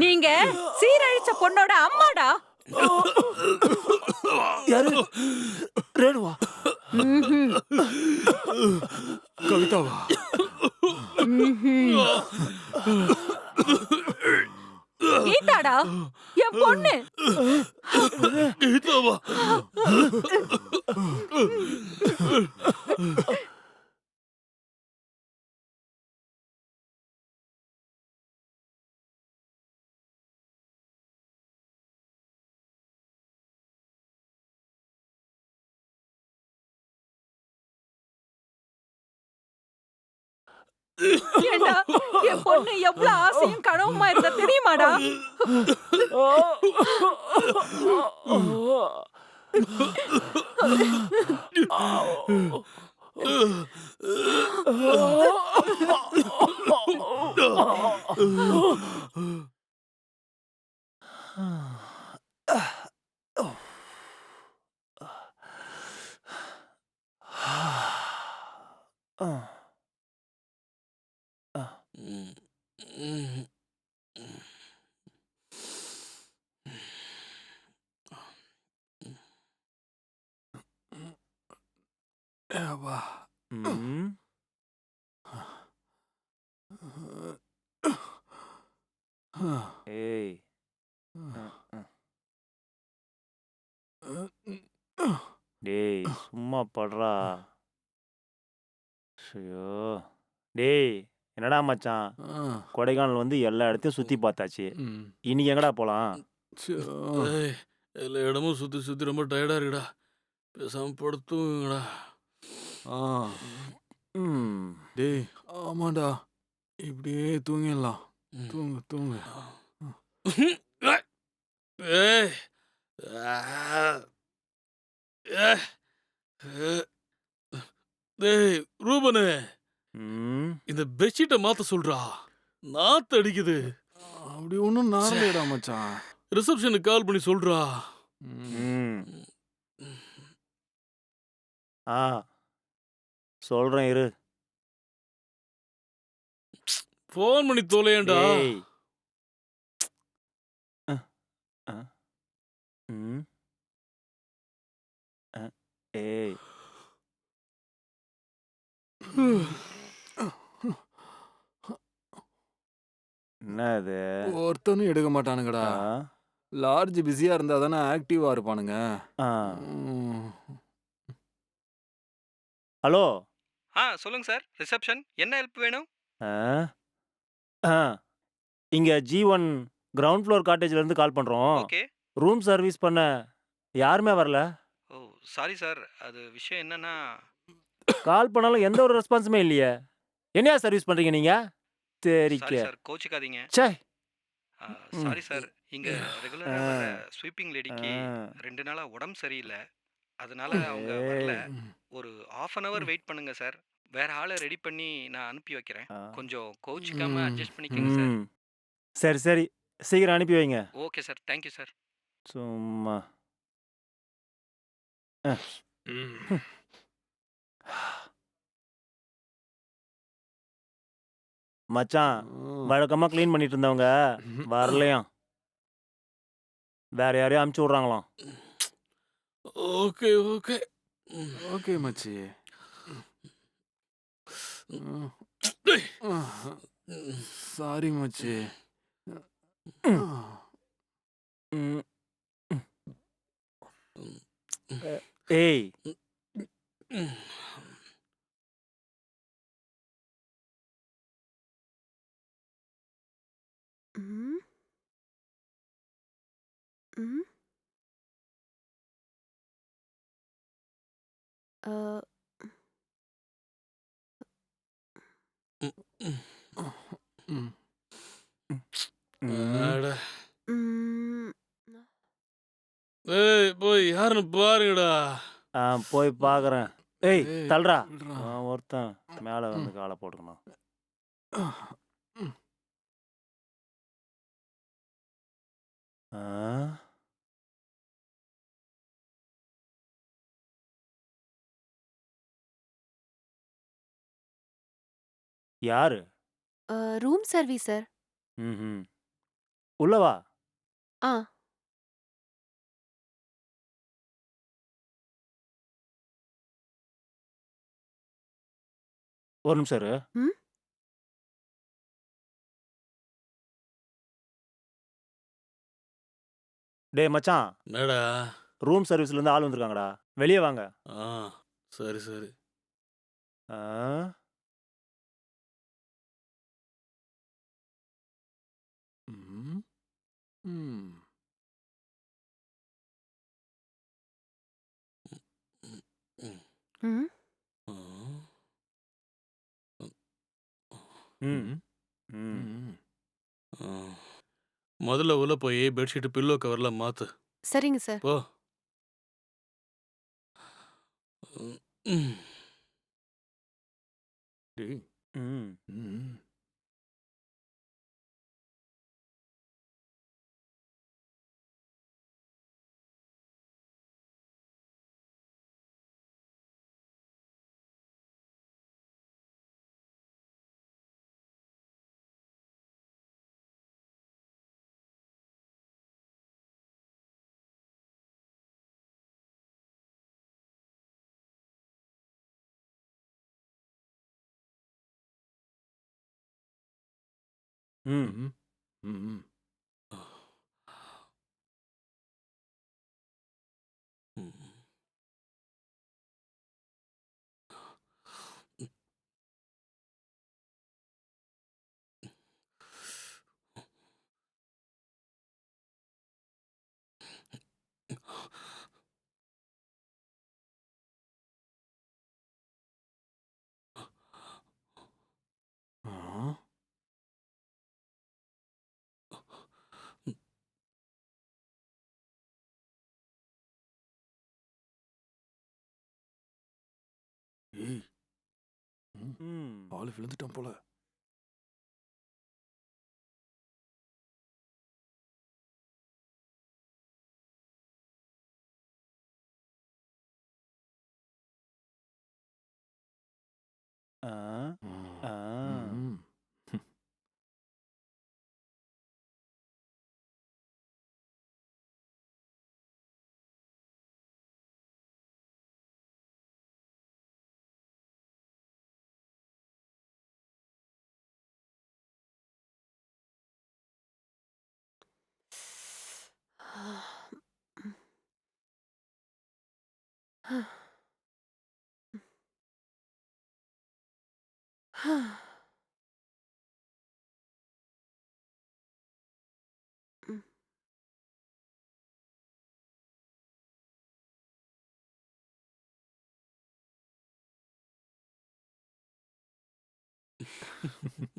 நீங்க சீரழிச்ச பொண்ணோட அம்மாடா. யாரு? ரேணுவா? ம்ஹும். கவிதாவா? ம்ஹும். கீதாடா, என் பொண்ணு. கீதாவா? ஏண்டா, என் பொண்ணு எவ்வளவு ஆசையும் கனவுமா இருந்தா தெரியுமாடா? ஏப்பா. ம். ஏய். டேய் சும்மா படுறா. ஐயோ! டேய் என்னடா மச்சான், கொடைக்கானல் வந்து எல்லா இடத்தையும் சுத்தி பார்த்தாச்சு. இன்னைக்கு எங்கடா போலாம்? ஏய், எல்லா இடமும் சுத்தி சுத்தி ரொம்ப டயர்டா இருக்குடா. பேசாம படுத்து தூங்குங்கடா. ம். டேய் ஆமாடா, இப்படியே தூங்கிடலாம். தூங்கு தூங்கு. ஏய். ஆ. ஏய். டேய் ரூபனு, ம். இந்த பெட்ஷீட்டை மாத்த சொல்றா. நாத்து அடிக்குது. அப்படி ஒன்றும் நாரலைடா மச்சான். ரிசப்ஷனுக்கு கால் பண்ணி சொல்றா. ம். ஆ சொல்றேன் இரு. ஃபோன் பண்ணி தொலையேன்டா. ஏய். அ. ம். ஏய். என்ன இது? ஒருத்தனும் எடுக்க மாட்டானுங்கடா. ஆ. லார்ஜ் பிஸியா இருந்தா தானே ஆக்டிவா இருப்பானுங்க. ஆ. ம். ஹலோ. சொல்லுங்க சார். ரிசப்ஷன். என்ன ஹெல்ப் வேணும்? ஆ. ஆ. இங்க G1 கிரவுண்ட் ஃப்ளோர் காட்டேஜ்ல இருந்து கால் பண்றோம். ஓகே. ரூம் சர்வீஸ் பண்ண யாருமே வரல. ஓ சாரி சார். அது விஷயம் என்னன்னா கால் பண்ணாலும் எந்த ஒரு ரெஸ்பான்ஸுமே இல்லையே. என்னையா சர்வீஸ் பண்றீங்க நீங்க? தெரிக்க. சாரி சார், கோச்சிக்காதீங்க. ச்சே. Sorry sir. இங்க ரெகுலரா ஆ. வர ஸ்வீப்பிங் லேடிக்கு ஆ. 2 நாளா உடம்பு சரியில்ல. அதனால அவங்க வரல. ஏய். ஒரு 1/2 அன் ஹவர் வெயிட் பண்ணுங்க சார். வேற ஆள ரெடி பண்ணி நான் அனுப்பி வைக்கிறேன். ஆ. கொஞ்சம் கோச்சிக்காம ம். அட்ஜஸ்ட் பண்ணிக்கங்க சார். ம். சரி, சரி. சீக்கிரம் அனுப்பி வைங்க. Okay sir. Thank you sir. சும்மா. அ. ம். மச்சான், வழக்கமா கிளீன் பண்ணிட்டு இருந்தவங்க வரலையாம். வேற யாரையும் அனுப்பிச்சு விடுறாங்களாம். Okay okay. ஓகே மச்சி. டேய். சாரி மச்சி. ம். ஏய். ம். ம். அ. ம். ம். அட. ம். ஏய் போய் யாருன்னு பாருங்கடா. போய் பார்க்குறேன். ஏய் ஏய், தள்ளுடா. விட்றா. ஒருத்தன் மேலே வந்து காலை போட்டுக்கணும். ம். ஆ? யாரு? Room service sir. ம்ஹ்ம். உள்ள வா. ஆ. ஒரு நிமிஷம் இரு. ம். டேய் மச்சான், என்னடா? ரூம் சர்வீஸ்ல இருந்து ஆள் வந்திருக்காங்கடா. வெளிய வாங்க. ஆ, சரி, சரி. ஆ? ம். ம். ம். ம். ஆ. ம். ம். ம். ம். ஆ. முதல்ல உள்ள போய் பெட்ஷீட், பில்லோ கவர்லாம் மாத்து. சரிங்க சார். போ. ம். டேய். ம். ம். ம். ம். ம். ம். ஆ. ஏய். ம். ம். ஆளு விழுந்துட்டான் போல. ஆ? ஆ. ஆ. ம்.